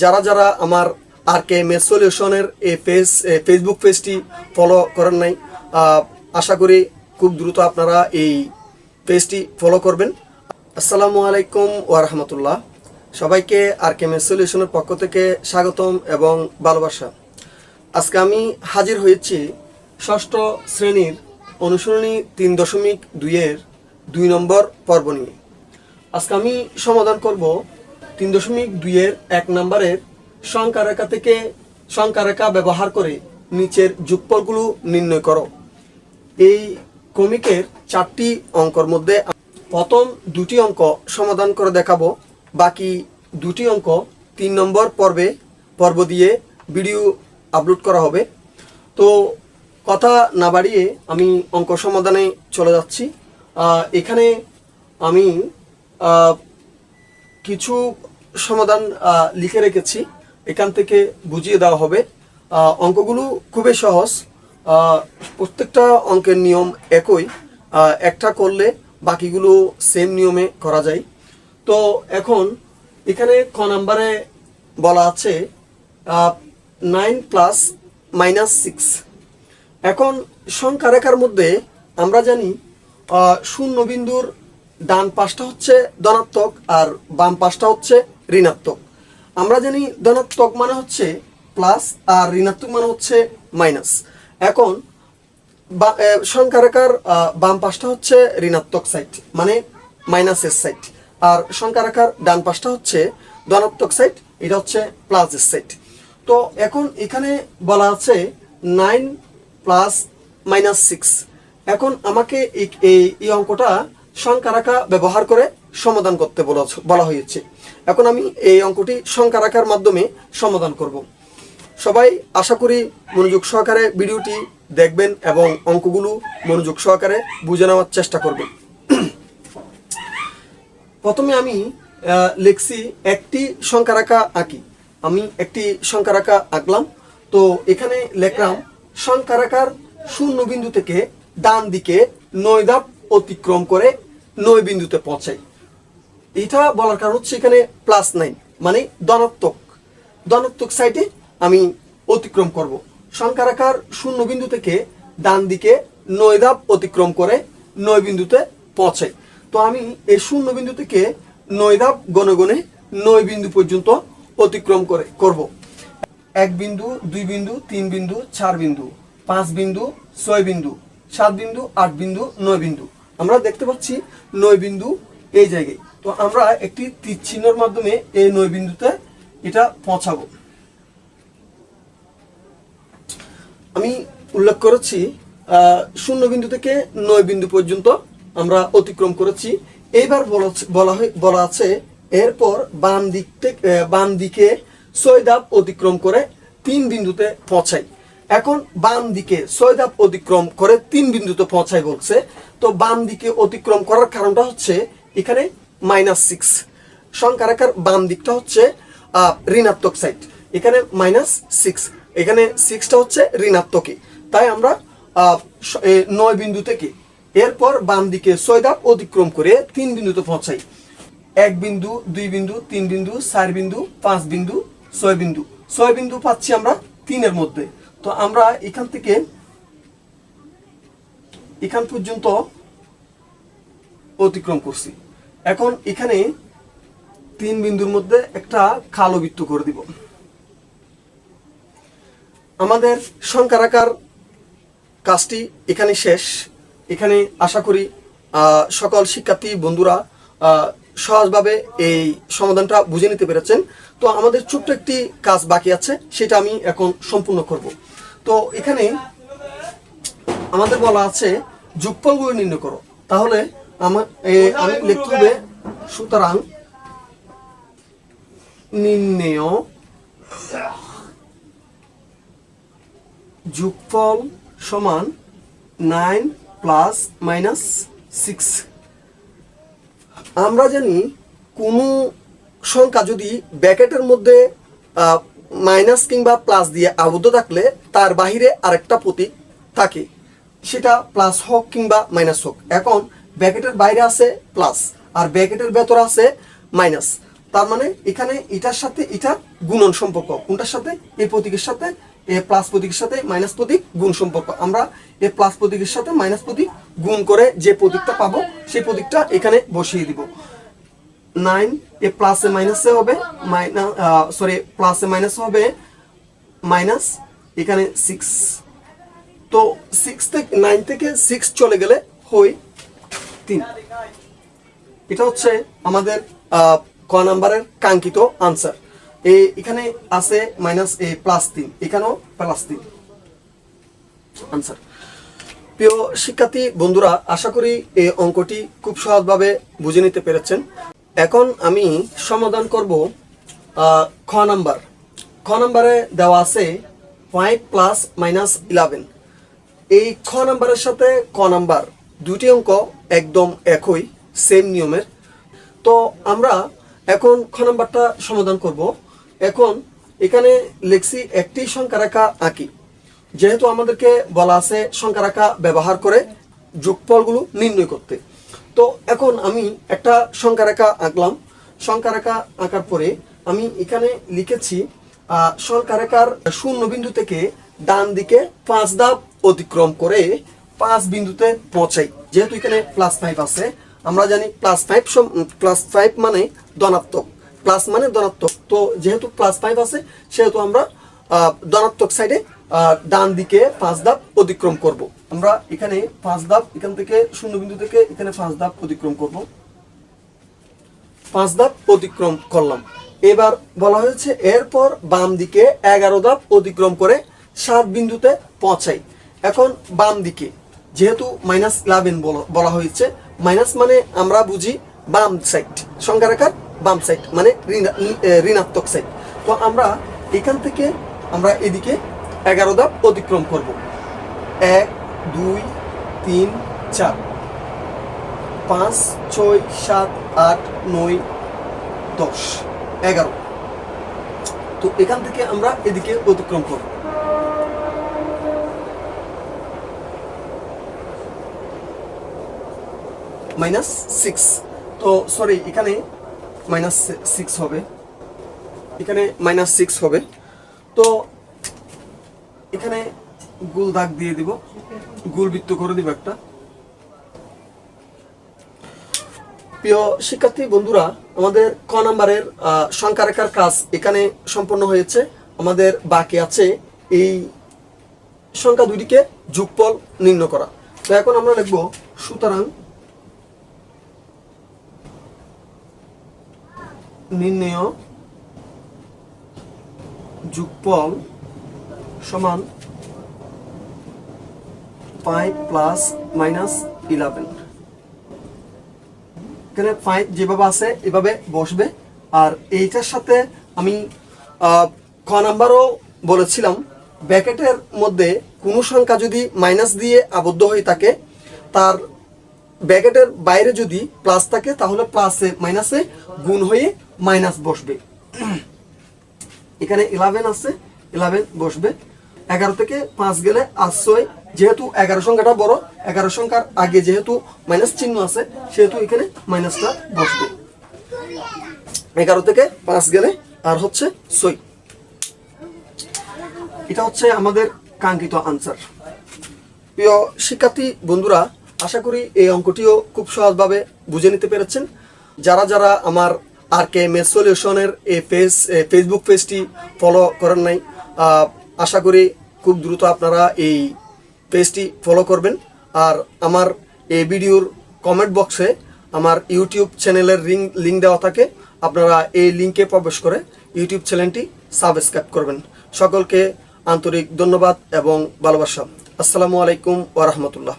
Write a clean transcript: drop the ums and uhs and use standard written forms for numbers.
যারা যারা আমার RKMS সলিউশনের এই ফেসবুক পেজটি ফলো করেন নাই, আশা করি খুব দ্রুত আপনারা এই পেজটি ফলো করবেন। আসসালামু আলাইকুম ওয়া রাহমাতুল্লাহ। সবাইকে RKMS সলিউশনের পক্ষ থেকে স্বাগতম এবং ভালোবাসা। আজকে আমি হাজির হয়েছি ষষ্ঠ শ্রেণীর অনুশীলনী 3.2 2 নম্বর পর্ব নিয়ে। আজকে আমি সমাধান করব 3.2 1 নম্বরের সংখ্যা রেখা থেকে সংখ্যা রেখা ব্যবহার করে নিচের যোগফলগুলো নির্ণয় করো। এই ক্রমিকের 4টি অঙ্কর মধ্যে প্রথম 2টি অঙ্ক সমাধান করে দেখাবো, বাকি 2টি অঙ্ক 3 নম্বর পর্ব দিয়ে ভিডিও আপলোড করা হবে। তো কথা না বাড়িয়ে আমি অঙ্ক সমাধানে চলে যাচ্ছি। এখানে আমি কিছু সমাধান লিখে রেখেছি, এখান থেকে বুঝিয়ে দেওয়া হবে। অঙ্কগুলো খুবই সহজ, প্রত্যেকটা অঙ্কের নিয়ম একই, একটা করলে বাকিগুলো সেম নিয়মে করা যায়। তো এখন এখানে ক নাম্বারে বলা আছে 9 + -6। এখন সংখ্যা রেখার মধ্যে আমরা জানি শূন্য বিন্দুর ডান পাশটা হচ্ছে ধনাত্মক আর বাম পাশটা হচ্ছে ঋণাত্মক। আমরা জানি ধনাত্মক মানে হচ্ছে প্লাস আর ঋণাত্মক মানে হচ্ছে মাইনাস। এখন সংখ্যা রেখার বাম পাশটা হচ্ছে ঋণাত্মক সাইড মানে মাইনাসের সাইড, আর সংখ্যা রেখার ডান পাশটা হচ্ছে ধনাত্মক সাইড, এটা হচ্ছে প্লাসের সাইড। তো এখন এখানে বলা আছে 9 + -6। এখন আমাকে এই অঙ্কটা সংখ্যা রেখা ব্যবহার করে সমাধান করতে বলা হয়েছে। এখন আমি এই অঙ্কটি সংখ্যা রেখার মাধ্যমে সমাধান করব। সবাই আশা করি মনোযোগ সহকারে ভিডিওটি দেখবেন এবং অঙ্কগুলো মনোযোগ সহকারে বুঝে নেওয়ার চেষ্টা করবেন। প্রথমে আমি লিখছি একটি সংখ্যা রেখা আঁকি। আমি একটি সংখ্যা রেখা আঁকলাম। তো এখানে লিখলাম সংখ্যা রেখার শূন্য বিন্দু থেকে ডান দিকে 9 ধাপ অতিক্রম করে 9 বিন্দুতে পৌঁছাই। এটা বলার কারণ হচ্ছে এখানে +9 মানে ধনাত্মক সাইডে আমি অতিক্রম করব। সংখ্যা রেখার শূন্য বিন্দু থেকে ডান দিকে 9 ধাপ অতিক্রম করে 9 বিন্দুতে পৌঁছাই। তো আমি এই শূন্য বিন্দু থেকে 9 ধাপ গণে গণে 9 বিন্দু পর্যন্ত অতিক্রম করব। 1 বিন্দু, 2 বিন্দু, 3 বিন্দু, 4 বিন্দু, 5 বিন্দু, 6 বিন্দু, 7 বিন্দু, 8 বিন্দু, 9 বিন্দু। আমরা দেখতে পাচ্ছি 9 বিন্দু এই জায়গায়। তো আমরা একটি তীর চিহ্নের মাধ্যমে এই 9 বিন্দুতে এটা পৌঁছাবো। আমি উল্লেখ করেছি শূন্য বিন্দু থেকে 9 বিন্দু পর্যন্ত আমরা অতিক্রম করেছি। এইবার বলা আছে এরপর বাম দিকে 6 ধাপ অতিক্রম করে 3 বিন্দুতে পৌঁছাই। এখন বাম দিকে 6 ধাপ অতিক্রম করে 3 বিন্দুতে পৌঁছাই বলছে। তো বাম দিকে অতিক্রম করার কারণটা হচ্ছে এখানে -6। সংখ্যা রেখার বাম দিকটা হচ্ছে ঋণাত্মক সাইড, এখানে -6, এখানে 6টা হচ্ছে ঋণাত্মকই। তাই আমরা 9 বিন্দু থেকে এরপর বাম দিকে 6 ধাপ অতিক্রম করে 3 বিন্দুতে পৌঁছাই। 1 বিন্দু, 2 বিন্দু, 3 বিন্দু, 4 বিন্দু, 5 বিন্দু, 6 বিন্দু। 6 বিন্দু পাচ্ছি আমরা 3 এর মধ্যে। তো আমরা এখান থেকে এখান পর্যন্ত অতিক্রম করছি। এখন এখানে 3 বিন্দুর মধ্যে একটা কালো বৃত্ত করে দিব। আমাদের সংখ্যা রেখার কাজটি এখানে শেষ। এখানে আশা করি সকল শিক্ষার্থী বন্ধুরা সহজভাবে এই সমাধানটা বুঝে নিতে পেরেছেন। তো আমাদের ছোট্ট একটি কাজ বাকি আছে, সেটা আমি এখন সম্পূর্ণ করব। তো এখানে আমাদের বলা আছে যোগফলগুলো নির্ণয় করো। তাহলে আমি লিখতে হবে সুতরাং নির্ণেয় যোগফল সমান 9 + -6। আমরা জানি কোনো সংখ্যা যদি ব্র্যাকেটের মধ্যে মাইনাস কিংবা প্লাস দিয়ে আবদ্ধ থাকলে তার বাহিরে আরেকটা প্রতীক থাকে, সেটা প্লাস হোক কিংবা মাইনাস হোক। এখন ব্র্যাকেটের বাইরে আছে প্লাস আর ব্র্যাকেটের ভেতরে আছে মাইনাস। তার মানে এখানে এটার সাথে এটা গুণন সম্পর্ক, কোনটার সাথে? এই প্রতীকের সাথে, এ প্লাস প্রতীকের সাথে মাইনাস প্রতীক গুণ সম্পর্ক। আমরা এ প্লাস প্রতীকের সাথে মাইনাস প্রতীক গুণ করে যে প্রতীকটা পাবো সেই প্রতীকটা এখানে বসিয়ে দিব। 9 এ প্লাসে মাইনাসে হবে প্লাসে মাইনাস হবে মাইনাস, এখানে 6। তো 9 থেকে 6 চলে গেলে হয় 3। এটা হচ্ছে আমাদের ক নাম্বারের কাঙ্ক্ষিত আনসার। এখানে আছে মাইনাস +3, এখানেও +3 আনসার। প্রিয় শিক্ষার্থী বন্ধুরা, আশা করি এই অঙ্কটি খুব সহজভাবে বুঝে নিতে পেরেছেন। এখন আমি সমাধান করব খ নাম্বার। খ নাম্বারে দেওয়া আছে 5 + -11। এই খ নাম্বারের সাথে ক নাম্বার দুটি অঙ্ক একদম একই, সেম নিয়মের। তো আমরা এখন খ নাম্বারটা সমাধান করব। এখন এখানে লিখছি একটি সংখ্যা রেখা আঁকি। যেহেতু আমাদেরকে বলা আছে সংখ্যা রেখা ব্যবহার করে যোগফলগুলো নির্ণয় করতে, তো এখন আমি একটা সংখ্যা রেখা আঁকলাম। সংখ্যা রেখা আঁকার পরে আমি এখানে লিখেছি সংখ্যা রেখার শূন্য বিন্দু থেকে ডান দিকে 5 ধাপ অতিক্রম করে 5 বিন্দুতে পৌঁছাই। যেহেতু এখানে +5 আছে, আমরা জানি +5 মানে ধনাত্মক, প্লাস মানে ধনাত্মক। তো যেহেতু +5 আছে সেহেতু আমরা ধনাত্মক সাইডে ডান দিকে 5 ধাপ অতিক্রম করব। আমরা এখানে 5 ধাপ, এখান থেকে শূন্য বিন্দু থেকে এখানে 5 ধাপ অতিক্রম করব। 5 ধাপ অতিক্রম করলাম। এবার বলা হয়েছে এরপর বাম দিকে 11 ধাপ অতিক্রম করে 7 বিন্দুতে পৌঁছাই। এখন বাম দিকে যেহেতু -11 বলা হয়েছে, মাইনাস মানে আমরা বুঝি বাম সাইড, সংখ্যা রেখার বাম সাইড মানে ঋণাত্মক সাইড। তো আমরা এখান থেকে আমরা এদিকে 11 ধাপ অতিক্রম করব। 1 2 3 4 5 6 7 8 9 10 11। তো এখান থেকে আমরা এদিকে অতিক্রম করব। -6। তো সরি, এখানে -6 হবে, এখানে -6 হবে। তো এখানে গোল দাগ দিয়ে দিব, গোল বৃত্ত করে দিব একটা। প্রিয় শিক্ষার্থী বন্ধুরা, আমাদের ক নাম্বারের সংখ্যা রেখার কাজ এখানে সম্পন্ন হয়েছে। আমাদের বাকি আছে এই সংখ্যা দুটিকে যোগফল নির্ণয় করা। তো এখন আমরা লিখব সুতরাং নির্ণয় যোগফল সমান 5 + -11। এখানে 5 যেভাবে আছে এভাবে বসবে। আর এইটার সাথে আমি খ নাম্বারও বলেছিলাম, ব্র্যাকেটের মধ্যে কোনো সংখ্যা যদি মাইনাস দিয়ে আবদ্ধ হয়ে থাকে, তার ব্র্যাকেটের বাইরে যদি প্লাস থাকে তাহলে প্লাসে মাইনাসে গুণ হয়ে মাইনাস বসবে। এখানে 11 আছে, 11 বসবে। 11 থেকে 5 গেলে 8 যেহেতু 11 সংখ্যাটা বড়, 11 সংখ্যার আগে যেহেতু মাইনাস চিহ্ন আছে সেহেতু এখানে মাইনাসটা বসবে। 11 থেকে 5 গেলে আর হচ্ছে 6। এটা হচ্ছে আমাদের কাঙ্ক্ষিত আনসার। প্রিয় শিক্ষার্থী বন্ধুরা, আশা করি এই অঙ্কটিও খুব সহজভাবে বুঝে নিতে পেরেছেন। যারা যারা আমার RK Maths Solution-এর এই ফেসবুক পেজটি ফলো করেন নাই, আশা করি খুব দ্রুত আপনারা এই পেজটি ফলো করবেন। আর আমার এই ভিডিওর কমেন্ট বক্সে আমার ইউটিউব চ্যানেলের লিঙ্ক দেওয়া থাকে, আপনারা এই লিঙ্কে প্রবেশ করে ইউটিউব চ্যানেলটি সাবস্ক্রাইব করবেন। সকলকে আন্তরিক ধন্যবাদ এবং ভালোবাসা। আসসালামু আলাইকুম ওয়া রাহমাতুল্লাহ।